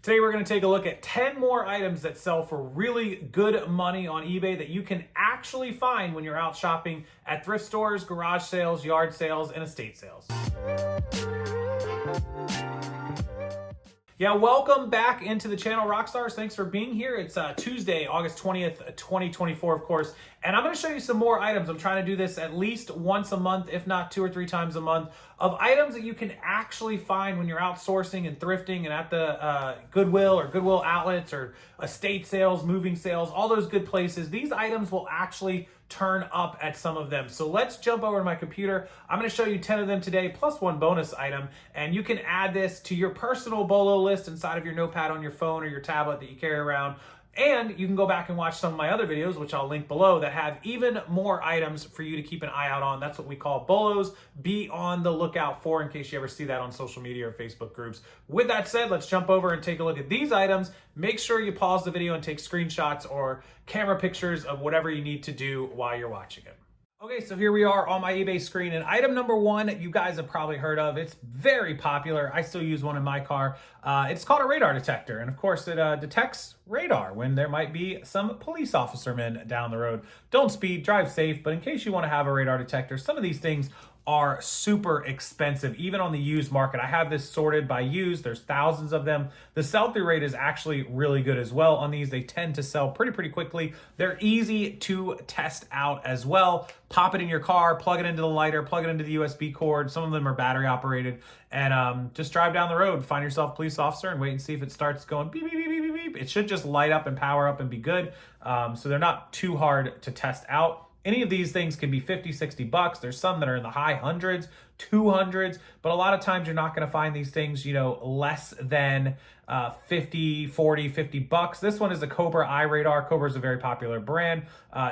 Today we're going to take a look at 10 more items that sell for really good money on eBay that you can actually find when you're out shopping at thrift stores, garage sales, yard sales, and estate sales. Yeah, welcome back into the channel, Rockstars. Thanks for being here. It's Tuesday, August 20th, 2024, of course. And I'm going to show you some more items. I'm trying to do this at least once a month, if not 2 or 3 times a month, of items that you can actually find when you're out sourcing and thrifting and at the Goodwill or Goodwill outlets or estate sales, moving sales, all those good places. These items will actually turn up at some of them. So let's jump over to my computer. I'm going to show you 10 of them today, plus one bonus item. And you can add this to your personal BOLO list inside of your notepad on your phone or your tablet that you carry around. And you can go back and watch some of my other videos, which I'll link below, that have even more items for you to keep an eye out on. That's what we call BOLOs. Be on the lookout for in case you ever see that on social media or Facebook groups. With that said, let's jump over and take a look at these items. Make sure you pause the video and take screenshots or camera pictures of whatever you need to do while you're watching it. Okay, so here we are on my eBay screen, and item number one you guys have probably heard of. It's very popular. I still use one in my car. It's called a radar detector, and of course it detects radar when there might be some police officer men down the road. Don't speed, drive safe, but in case you want to have a radar detector, some of these things are super expensive, even on the used market. I have this sorted by used. There's thousands of them. The sell-through rate is actually really good as well on these. They tend to sell pretty quickly. They're easy to test out as well. Pop it in your car, plug it into the lighter, plug it into the USB cord. Some of them are battery operated, and just drive down the road, find yourself a police officer, and wait and see if it starts going beep, beep, beep, beep, beep, beep. It should just light up and power up and be good. So they're not too hard to test out. Any of these things can be 50, 60 bucks. There's some that are in the high hundreds, 200s, but a lot of times you're not going to find these things, less than 50, 40, 50 bucks. This one is a Cobra iRadar. Cobra is a very popular brand.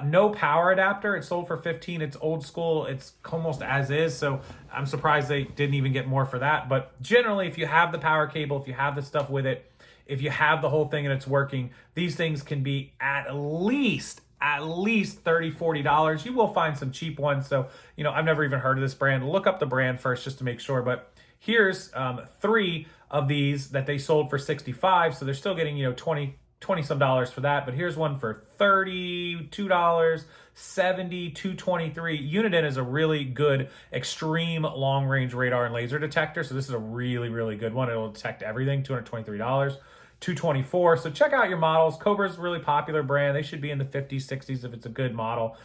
No power adapter. It's sold for 15. It's old school. It's almost as is. So I'm surprised they didn't even get more for that. But generally, if you have the power cable, if you have the stuff with it, if you have the whole thing and it's working, these things can be at least $30, $40. You will find some cheap ones. So, I've never even heard of this brand. Look up the brand first just to make sure. But here's 3 of these that they sold for $65. So they're still getting, 20 some dollars for that. But here's one for $32, $70, $223. Uniden is a really good extreme long range radar and laser detector. So this is a really good one. It'll detect everything, $223. 224. So check out your models. Cobra's a really popular brand. They should be in the 50s, 60s if it's a good model.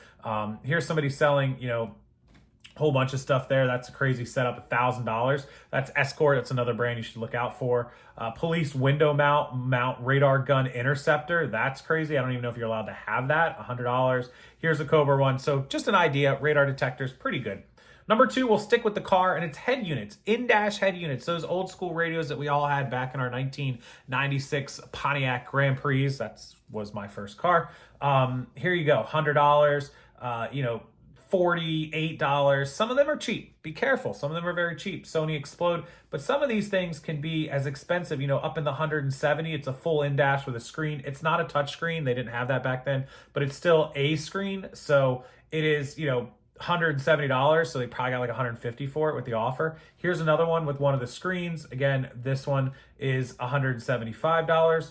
Here's somebody selling, a whole bunch of stuff there. That's a crazy setup, $1,000. That's Escort. That's another brand you should look out for. Police window mount radar gun interceptor. That's crazy. I don't even know if you're allowed to have that. $100. Here's a Cobra one. So just an idea. Radar detectors, pretty good. Number 2, we'll stick with the car, and it's head units, in-dash head units, those old school radios that we all had back in our 1996 Pontiac Grand Prix. That was my first car. Here you go, $100, $48. Some of them are cheap. Be careful. Some of them are very cheap. Sony Explode. But some of these things can be as expensive, up in the 170. It's a full in-dash with a screen. It's not a touch screen. They didn't have that back then, but it's still a screen. So it is, $170, so they probably got like $150 for it with the offer. Here's another one with one of the screens. Again, this one is $175.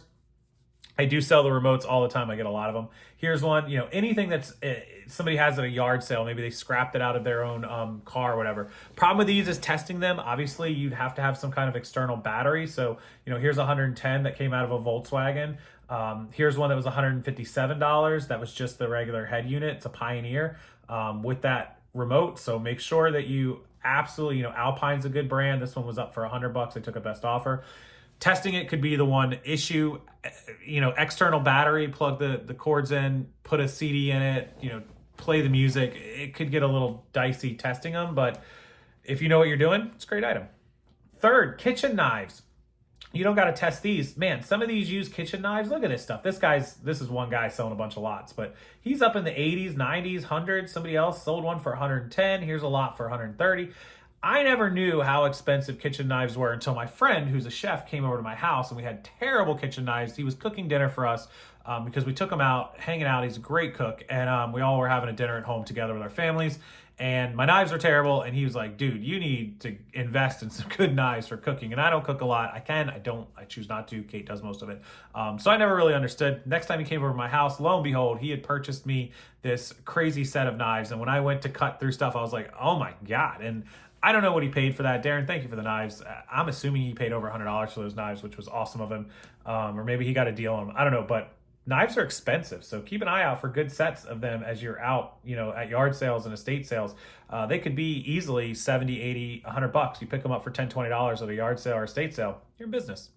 I do sell the remotes all the time. I get a lot of them. Here's one, anything that's somebody has at a yard sale. Maybe they scrapped it out of their own car or whatever. Problem with these is testing them. Obviously, you'd have to have some kind of external battery. So, here's 110 that came out of a Volkswagen. Here's one that was $157. That was just the regular head unit. It's a Pioneer with that remote. So make sure that you absolutely, Alpine's a good brand. This one was up for $100. They took a best offer. Testing it could be the one issue. External battery, plug the cords in, put a CD in it, play the music. It could get a little dicey testing them, but if you know what you're doing, it's a great item. 3rd, kitchen knives. You don't got to test these. Man, some of these used kitchen knives, look at this stuff. This is one guy selling a bunch of lots, but he's up in the 80s, 90s, 100s. Somebody else sold one for 110. Here's a lot for 130. I never knew how expensive kitchen knives were until my friend, who's a chef, came over to my house, and we had terrible kitchen knives. He was cooking dinner for us because we took him out, hanging out. He's a great cook, and we all were having a dinner at home together with our families. and my knives are terrible. And he was like, dude, you need to invest in some good knives for cooking. And I don't cook a lot. I choose not to. Kate does most of it. So I never really understood. Next time he came over to my house, lo and behold, he had purchased me this crazy set of knives. And when I went to cut through stuff, I was like, oh my God. And I don't know what he paid for that. Darren, thank you for the knives. I'm assuming he paid over $100 for those knives, which was awesome of him. Or maybe he got a deal on them. I don't know, but knives are expensive. So keep an eye out for good sets of them as you're out, at yard sales and estate sales. They could be easily 70, 80, $100. You pick them up for $10, $20 at a yard sale or estate sale, you're in business.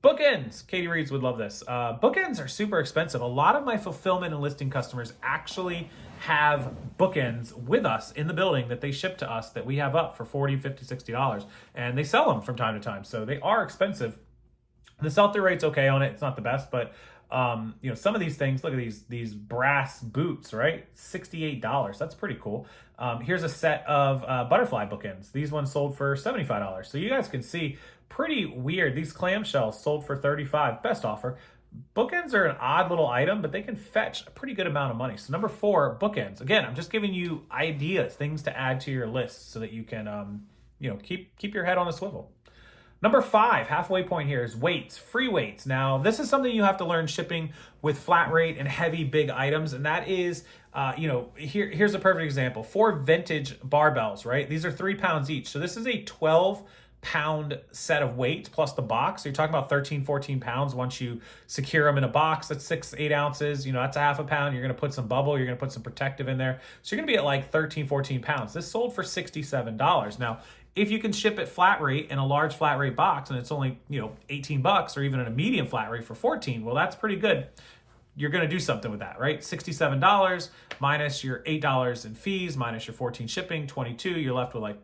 Bookends. Katie Reeds would love this. Bookends are super expensive. A lot of my fulfillment and listing customers actually have bookends with us in the building that they ship to us that we have up for $40, $50, $60. And they sell them from time to time. So they are expensive. The sell-through rate's okay on it. It's not the best, but some of these things, look at these brass boots, right? $68. That's pretty cool. Here's a set of butterfly bookends. These ones sold for $75. So you guys can see, pretty weird. These clamshells sold for $35. Best offer. Bookends are an odd little item, but they can fetch a pretty good amount of money. So number 4, bookends. Again, I'm just giving you ideas, things to add to your list so that you can, keep your head on a swivel. Number 5, halfway point here, is weights, free weights. Now, this is something you have to learn shipping with flat rate and heavy big items. And that is, here's a perfect example. 4 vintage barbells, right? These are 3 pounds each. So this is a 12-pound set of weights plus the box. So you're talking about 13, 14 pounds once you secure them in a box. That's 6, 8 ounces. That's a half a pound. You're going to put some bubble. You're going to put some protective in there. So you're going to be at like 13, 14 pounds. This sold for $67. Now, if you can ship it flat rate in a large flat rate box and it's only, $18 or even in a medium flat rate for 14, well, that's pretty good. You're going to do something with that, right? $67 minus your $8 in fees, minus your 14 shipping, 22, you're left with like,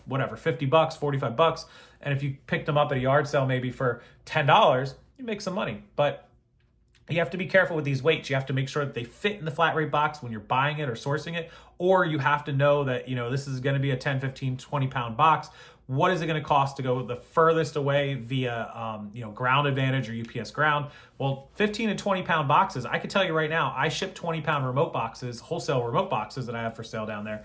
whatever, $50, $45. And if you picked them up at a yard sale, maybe for $10, you make some money. But you have to be careful with these weights. You have to make sure that they fit in the flat rate box when you're buying it or sourcing it, or you have to know that, this is going to be a 10, 15, 20 pound box. What is it going to cost to go the furthest away via, Ground Advantage or UPS Ground? Well, 15 and 20 pound boxes, I can tell you right now, I ship 20 pound remote boxes, wholesale remote boxes that I have for sale down there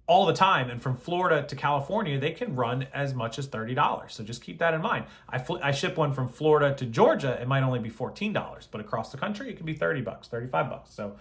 all the time. And from Florida to California, they can run as much as $30. So just keep that in mind. I ship one from Florida to Georgia. It might only be $14, but across the country, it can be $30, $35. So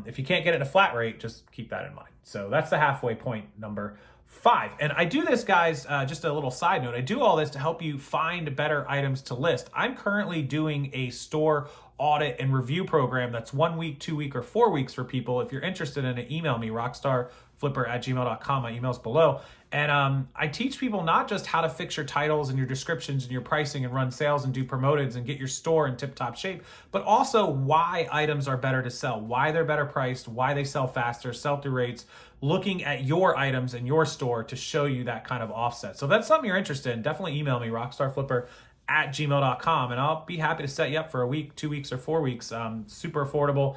if you can't get it in a flat rate, just keep that in mind. So that's the halfway point, number 5. And I do this, guys, just a little side note. I do all this to help you find better items to list. I'm currently doing a store audit and review program that's 1 week, 2 week, or 4 weeks for people. If you're interested in it, email me, rockstarflipper@gmail.com. My email's below. And I teach people not just how to fix your titles and your descriptions and your pricing and run sales and do promoteds and get your store in tip-top shape, but also why items are better to sell, why they're better priced, why they sell faster, sell-through rates, looking at your items in your store to show you that kind of offset. So if that's something you're interested in, definitely email me, rockstarflipper@gmail.com, and I'll be happy to set you up for a week, 2 weeks, or 4 weeks. Super affordable,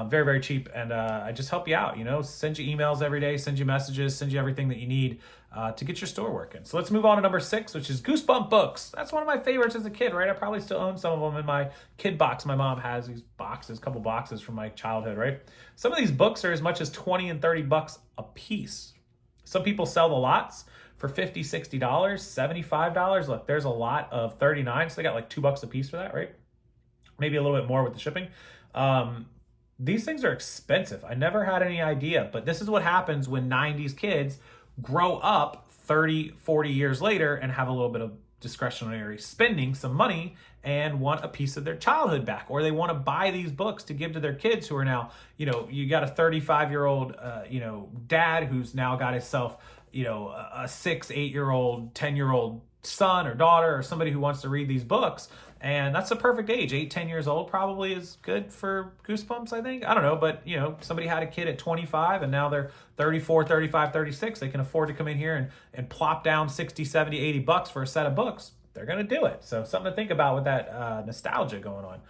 very, very cheap, and I just help you out, send you emails every day, send you messages, send you everything that you need to get your store working. So let's move on to number 6, which is Goosebump books. That's one of my favorites as a kid, right? I probably still own some of them in my kid box. My mom has these boxes, couple boxes from my childhood, right? Some of these books are as much as $20 and $30 a piece. Some people sell the lots for $50, $60, $75. Look, there's a lot of $39, so they got like $2 a piece for that, right? Maybe a little bit more with the shipping. These things are expensive. I never had any idea, but this is what happens when 90s kids grow up 30, 40 years later and have a little bit of discretionary spending, some money, and want a piece of their childhood back, or they want to buy these books to give to their kids who are now, you got a 35-year-old, dad who's now got himself, a 6, 8-year-old, 10-year-old son or daughter or somebody who wants to read these books. And that's the perfect age. 8, 10 years old probably is good for Goosebumps, I think. I don't know, but somebody had a kid at 25 and now they're 34, 35, 36. They can afford to come in here and plop down 60, 70, $80 for a set of books. They're going to do it. So something to think about with that nostalgia going on.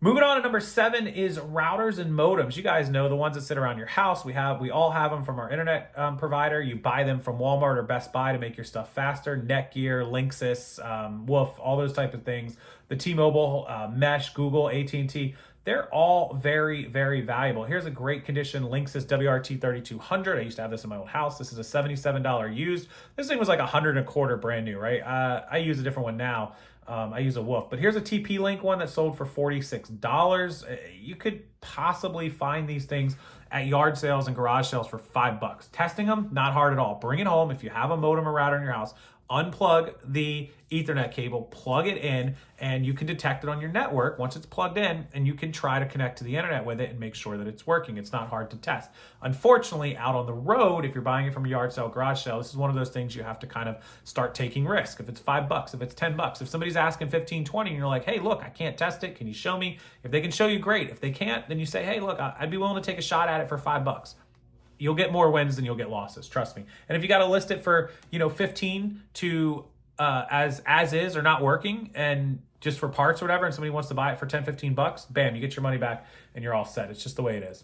Moving on to number 7 is routers and modems. You guys know the ones that sit around your house. We all have them from our internet provider. You buy them from Walmart or Best Buy to make your stuff faster. Netgear, Linksys, Wolf, all those type of things. The T-Mobile, Mesh, Google, AT&T. They're all very, very valuable. Here's a great condition Linksys WRT 3200. I used to have this in my old house. This is a $77 used. This thing was like $125 brand new, right? I use a different one now. I use a Wolf, but here's a TP-Link one that sold for $46. You could possibly find these things at yard sales and garage sales for $5. Testing them, not hard at all. Bring it home. If you have a modem or router in your house, unplug the Ethernet cable, plug it in, and you can detect it on your network once it's plugged in, and you can try to connect to the internet with it and make sure that it's working. It's not hard to test. Unfortunately, out on the road, if you're buying it from a yard sale, garage sale, this is one of those things you have to kind of start taking risk. If it's $5, if it's $10, if somebody's asking 15, 20, and you're like, hey, look, I can't test it. Can you show me? If they can show you, great. If they can't, then you say, hey, look, I'd be willing to take a shot at it for $5. You'll get more wins than you'll get losses, trust me. And if you got to list it for, 15 to as is or not working and just for parts or whatever, and somebody wants to buy it for 10, 15 bucks, bam, you get your money back and you're all set. It's just the way it is.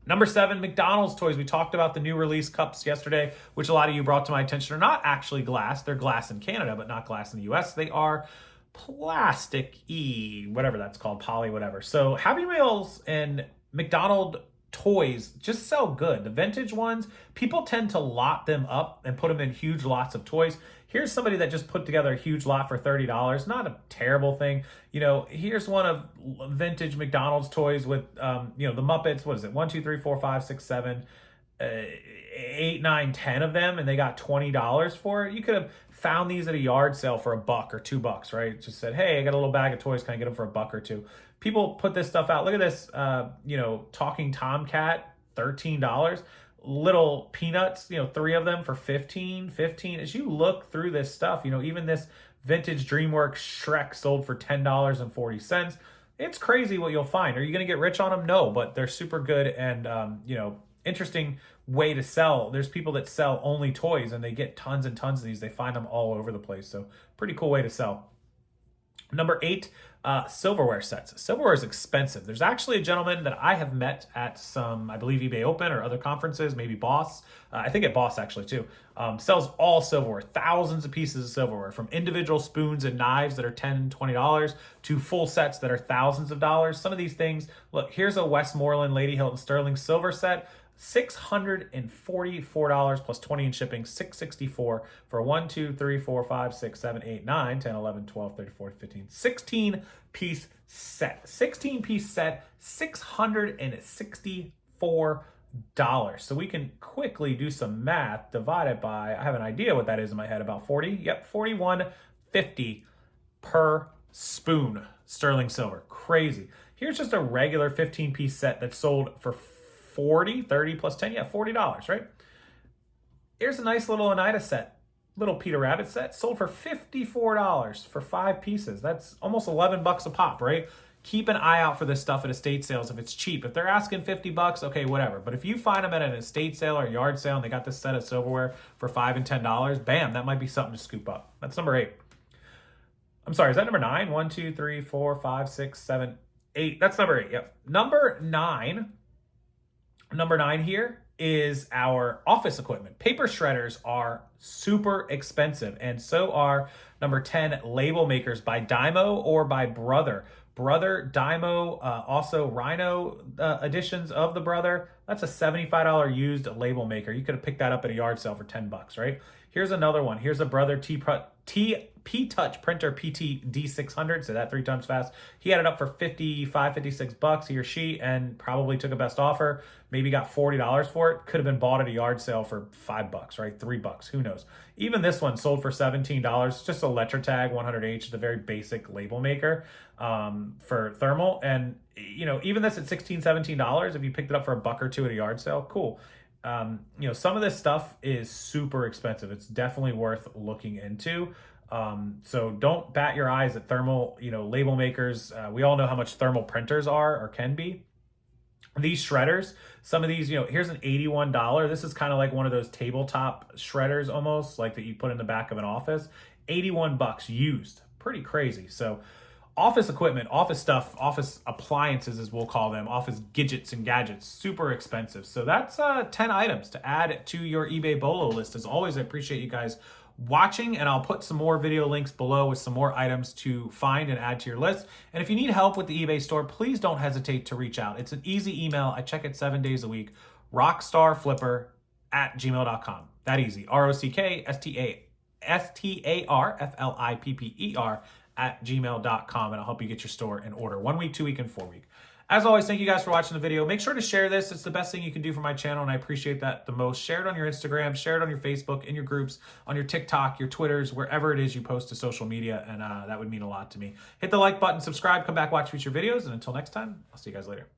Number 7, McDonald's toys. We talked about the new release cups yesterday, which a lot of you brought to my attention are not actually glass. They're glass in Canada, but not glass in the US. They are plastic-y, whatever that's called, poly, whatever. So Happy Meals and McDonald's toys just sell good. The vintage ones, people tend to lot them up and put them in huge lots of toys. Here's somebody that just put together a huge lot for $30. Not a terrible thing. Here's one of vintage McDonald's toys with, the Muppets. What is it? 1, 2, 3, 4, 5, 6, 7, 8, 9, 10 of them, and they got $20 for it. You could have found these at a yard sale for $1 or $2, right? Just said, hey, I got a little bag of toys. Can I get them for $1 or $2? People put this stuff out. Look at this, talking Tomcat, $13. Little Peanuts, 3 of them for $15. As you look through this stuff, even this vintage DreamWorks Shrek sold for $10.40. It's crazy what you'll find. Are you going to get rich on them? No, but they're super good and, interesting way to sell. There's people that sell only toys and they get tons and tons of these. They find them all over the place. So pretty cool way to sell. Number 8, silverware sets. Silverware is expensive. There's actually a gentleman that I have met at some, I believe, eBay Open or other conferences, maybe Boss. I think at Boss actually too. Sells all silverware, thousands of pieces of silverware, from individual spoons and knives that are $10, $20 to full sets that are thousands of dollars. Some of these things, look, here's a Westmoreland Lady Hilton Sterling silver set. $644 plus 20 in shipping, $664 for 1, 2, 3, 4, 5, 6, 7, 8, 9, 10, 11, 12, 13, 14, 15, 16-piece set. 16-piece set, $664. So we can quickly do some math, divide it by, I have an idea what that is in my head, about 40. Yep, $41.50 per spoon, sterling silver. Crazy. Here's just a regular 15-piece set that's sold for 30 plus 10, $40, right? Here's a nice little Oneida set, little Peter Rabbit set, sold for $54 for 5 pieces. That's almost $11 a pop, right? Keep an eye out for this stuff at estate sales if it's cheap. If they're asking $50, okay, whatever. But if you find them at an estate sale or yard sale and they got this set of silverware for $5 and $10, bam, that might be something to scoop up. That's number 8. I'm sorry, is that number 9? 1, 2, 3, 4, 5, 6, 7, 8. That's number 8, yep. Number 9 here is our office equipment. Paper shredders are super expensive, and so are number 10 label makers by Dymo or by Brother. Brother, Dymo, also Rhino editions of the Brother. That's a $75 used label maker. You could have picked that up at a yard sale for $10, right? Here's another one. Here's a Brother P-Touch printer PT D600, so that 3 times fast. He had it up for $55, $56, he or she, and probably took a best offer. Maybe got $40 for it. Could have been bought at a yard sale for $5, right? $3, who knows? Even this one sold for $17. Just a Letrotag 100H, the very basic label maker for thermal. And even this at $16, $17, if you picked it up for $1 or $2 at a yard sale, cool. Some of this stuff is super expensive. It's definitely worth looking into. So don't bat your eyes at thermal, label makers. We all know how much thermal printers are or can be. These shredders, some of these, here's an $81. This is kind of like one of those tabletop shredders almost, like that you put in the back of an office. $81 used. Pretty crazy. So office equipment, office stuff, office appliances, as we'll call them, office gadgets and gadgets, super expensive. So that's 10 items to add to your eBay Bolo list. As always, I appreciate you guys watching, and I'll put some more video links below with some more items to find and add to your list. And if you need help with the eBay store, please don't hesitate to reach out. It's an easy email. I check it 7 days a week. Rockstarflipper@gmail.com. That easy. ROCKSTARFLIPPER@gmail.com, and I'll help you get your store in order 1 week, 2 week, and 4 week. As always, thank you guys for watching the video. Make sure to share this. It's the best thing you can do for my channel, and I appreciate that the most. Share it on your Instagram, share it on your Facebook, in your groups, on your TikTok, your Twitters, wherever it is you post to social media, and that would mean a lot to me. Hit the like button, subscribe, come back, watch future videos, and until next time, I'll see you guys later.